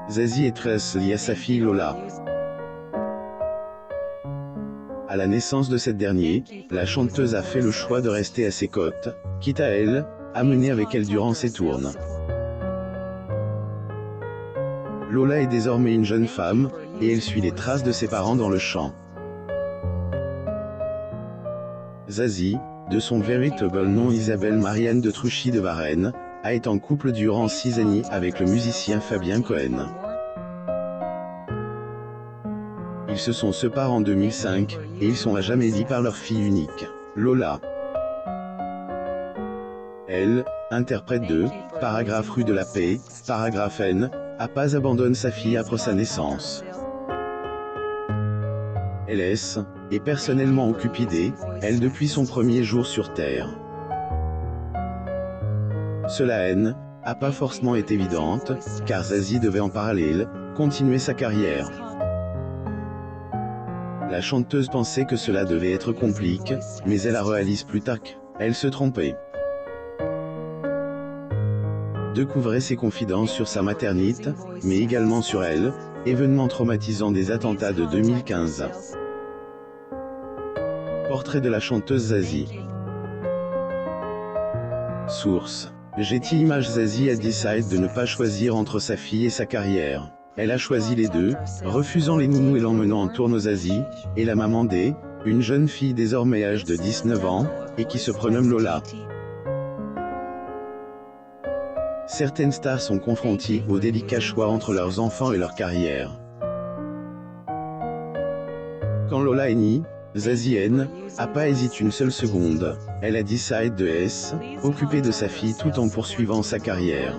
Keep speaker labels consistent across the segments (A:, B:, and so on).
A: Zazie est très liée à sa fille Lola. À la naissance de cette dernière, la chanteuse a fait le choix de rester à ses côtes, quitte à elle, à mener avec elle durant ses tournes. Lola est désormais une jeune femme, et elle suit les traces de ses parents dans le chant. Zazie, de son véritable nom Isabelle Marianne de Truchy de Varennes, a été en couple durant 6 années avec le musicien Fabien Cohen. Ils se sont séparés en 2005, et ils sont à jamais liés par leur fille unique, Lola. Elle, interprète de « Paragraphe rue de la Paix », paragraphe N, a pas abandonné sa fille après sa naissance. Elle est personnellement occupée elle depuis son premier jour sur Terre. Cela n'a pas forcément été évidente, car Zazie devait en parallèle continuer sa carrière. La chanteuse pensait que cela devait être compliqué, mais elle a réalisé plus tard qu'elle se trompait. Découvrez ses confidences sur sa maternité, mais également sur elle, événement traumatisant des attentats de 2015. Portrait de la chanteuse Zazie. Source. Getty Images. Zazie a décidé de ne pas choisir entre sa fille et sa carrière. Elle a choisi les deux, refusant les nounous et l'emmenant en tournée. Zazie est la maman une jeune fille désormais âgée de 19 ans, et qui se prénomme Lola. Certaines stars sont confrontées au délicat choix entre leurs enfants et leur carrière. Quand Lola est née, Zazie n'a pas hésité une seule seconde. Elle a décidé de s'occuper de sa fille tout en poursuivant sa carrière.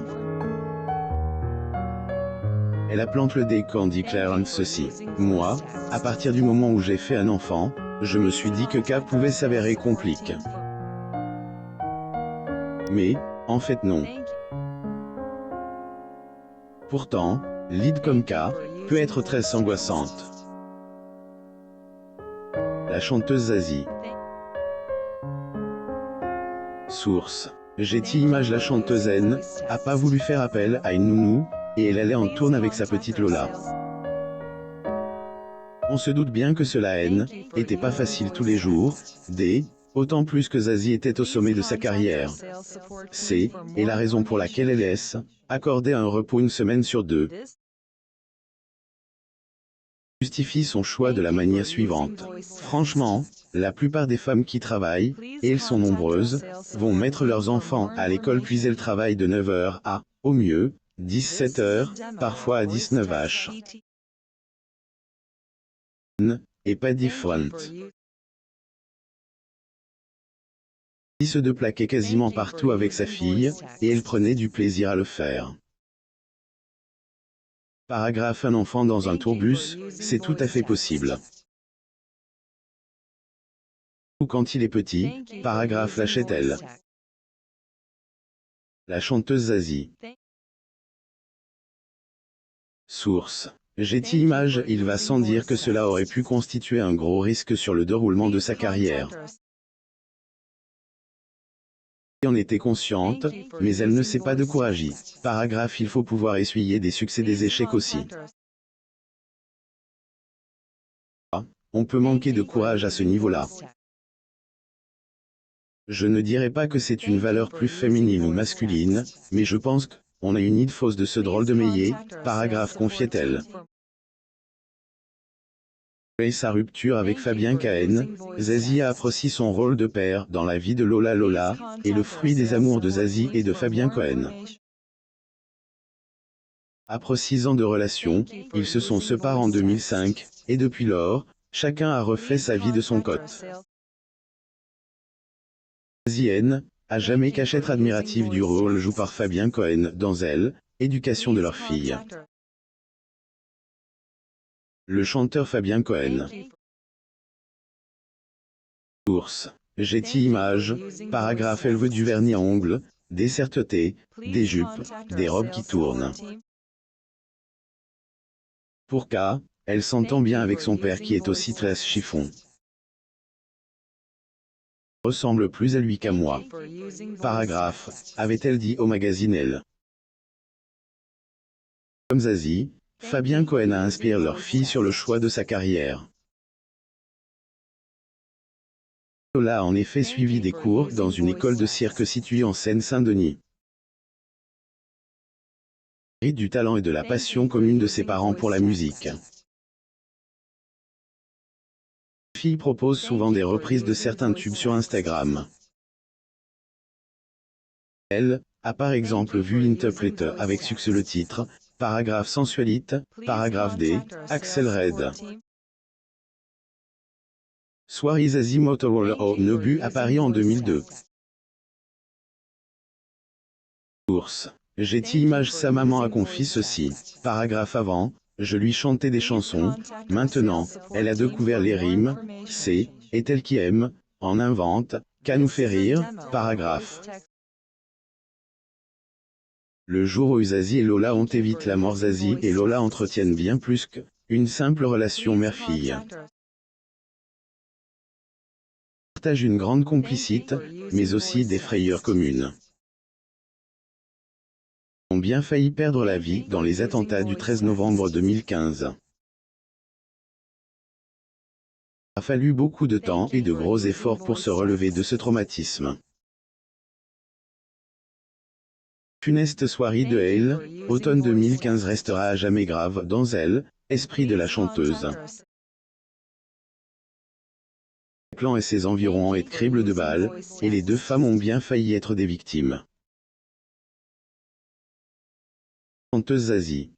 A: Elle a planté le décor en déclarant ceci. Moi, à partir du moment où j'ai fait un enfant, je me suis dit que ça pouvait s'avérer compliqué. Mais, en fait non. Pourtant, l'idée comme cas peut être très angoissante. La chanteuse Zazie. Source. Getty Images. La chanteuse n'a pas voulu faire appel à une nounou, et elle allait en tournée avec sa petite Lola. On se doute bien que cela n'était pas facile tous les jours, autant plus que Zazie était au sommet de sa carrière. C'est la raison pour laquelle elle accordé un repos une semaine sur 2. Justifie son choix de la manière suivante. Franchement, la plupart des femmes qui travaillent, et elles sont nombreuses, vont mettre leurs enfants à l'école puis elles travaillent de 9h à, au mieux, 17h, parfois à 19h. Et pas different. Il se déplaquait quasiment partout avec sa fille, et elle prenait du plaisir à le faire. Paragraphe. Un enfant dans un tourbus, c'est tout à fait possible. Ou quand il est petit, paragraphe. L'achète-elle. La chanteuse Zazie. Source. Getty Images. Il va sans dire que cela aurait pu constituer un gros risque sur le déroulement de sa carrière. Elle en était consciente, mais elle ne s'est pas découragée. Paragraphe. Il faut pouvoir essuyer des succès des échecs aussi. On peut manquer de courage à ce niveau-là. Je ne dirais pas que c'est une valeur plus féminine ou masculine, mais je pense qu'on a une idée fausse de ce drôle de métier, paragraphe. Confiait-elle. Et sa rupture avec Fabien Cohen, Zazie a apprécié son rôle de père dans la vie de Lola. Lola est le fruit des amours de Zazie et de Fabien Cohen. Après 6 ans de relation, ils se sont séparés en 2005, et depuis lors, chacun a refait sa vie de son côté. Zazie a jamais caché être admirative du rôle joué par Fabien Cohen dans Elle, éducation de leur fille. Le chanteur Fabien Cohen. Source. Getty Images, paragraphe. Elle veut du vernis à ongles, des serre-têtes, des jupes, des robes qui tournent. Pour cas, elle s'entend bien avec son père qui est aussi très chiffon. Ressemble plus à lui qu'à moi. Paragraphe, avait-elle dit au magazine Elle. Comme Zazie, Fabien Cohen inspire leur fille sur le choix de sa carrière. Lola a en effet suivi des cours dans une école de cirque située en Seine-Saint-Denis. Du talent et de la passion commune de ses parents pour la musique. La fille propose souvent des reprises de certains tubes sur Instagram. Elle a par exemple vu interpréter avec succès le titre « Paragraphe sensualite »,« Paragraphe D », Axel Red. Soirée Zazie Motorola au Nobu à Paris en 2002. Source. Getty Images. Sa maman a confié ceci. Paragraphe avant, je lui chantais des chansons, maintenant, elle a découvert les rimes, est elle qui aime, en invente, qu'à nous fait rire, paragraphe. Le jour où Zazie et Lola ont évité la mort, Zazie et Lola entretiennent bien plus qu'une simple relation mère-fille. Ils partagent une grande complicité, mais aussi des frayeurs communes. Ils ont bien failli perdre la vie dans les attentats du 13 novembre 2015. Il a fallu beaucoup de temps et de gros efforts pour se relever de ce traumatisme. Funeste soirée de Hale, automne 2015 restera à jamais grave dans l'esprit de la chanteuse. Le clan et ses environs ont été cribles de balles, et les deux femmes ont bien failli être des victimes. Chanteuse Zazie.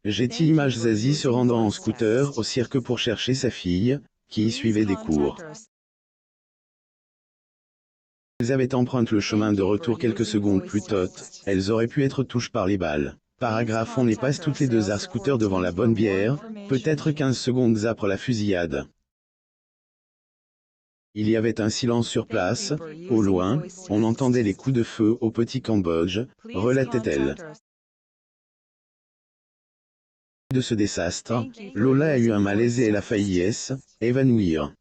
A: Getty Images. Zazie se rendant en scooter au cirque pour chercher sa fille, qui y suivait des cours. Elles avaient emprunté le chemin de retour quelques secondes plus tôt, elles auraient pu être touchées par les balles. Paragraphe. On les passe toutes les deux à scooter devant la bonne bière, peut-être 15 secondes après la fusillade. Il y avait un silence sur place, au loin, on entendait les coups de feu au petit Cambodge, relatait-elle. De ce désastre, Lola a eu un malaise et elle a failli s'évanouir.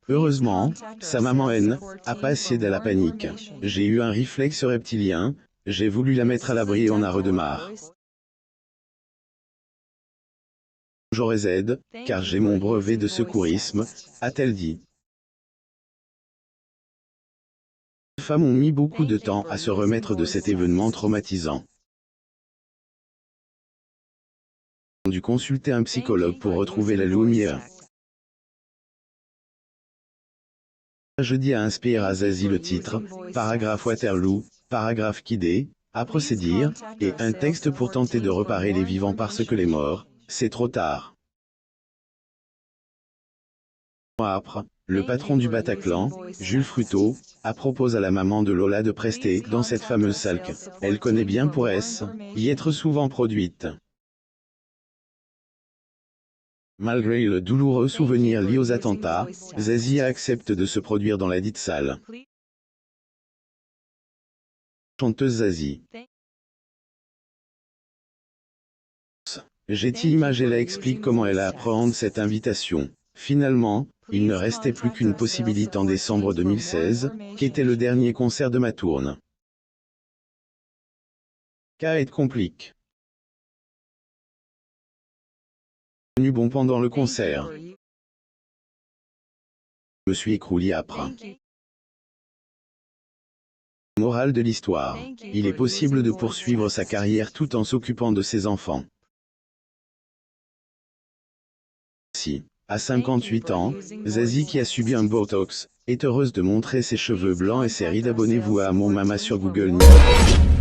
A: Heureusement, sa maman a pas cédé à la panique. J'ai eu un réflexe reptilien, j'ai voulu la mettre à l'abri et on a redémarré. J'aurais aidé, car j'ai mon brevet de secourisme, a-t-elle dit. Les femmes ont mis beaucoup de temps à se remettre de cet événement traumatisant. Elles ont dû consulter un psychologue pour retrouver la lumière. Jeudi a inspiré à Zazie le titre, Paragraphe Waterloo, Paragraphe Kidé, à procéder, et un texte pour tenter de reparer les vivants parce que les morts, c'est trop tard. Un mois après, le patron du Bataclan, Jules Fruteau, a proposé à la maman de Lola de prester dans cette fameuse salle qu'elle connaît bien pour y être souvent produite. Malgré le douloureux souvenir lié aux attentats, Zazie accepte de se produire dans la dite salle. Chanteuse Zazie. Getty Images. Elle explique comment elle a appréhendé cette invitation. Finalement, il ne restait plus qu'une possibilité en décembre 2016, qui était le dernier concert de ma tournée. Cas est compliqué. Tenu bon pendant le concert. Je me suis écroulé après. Morale de l'histoire. Il est possible de poursuivre sa carrière tout en s'occupant de ses enfants. Si, à 58 ans, Zazie qui a subi un Botox, est heureuse de montrer ses cheveux blancs et ses rides. Abonnez-vous à mon Mama sur Google News.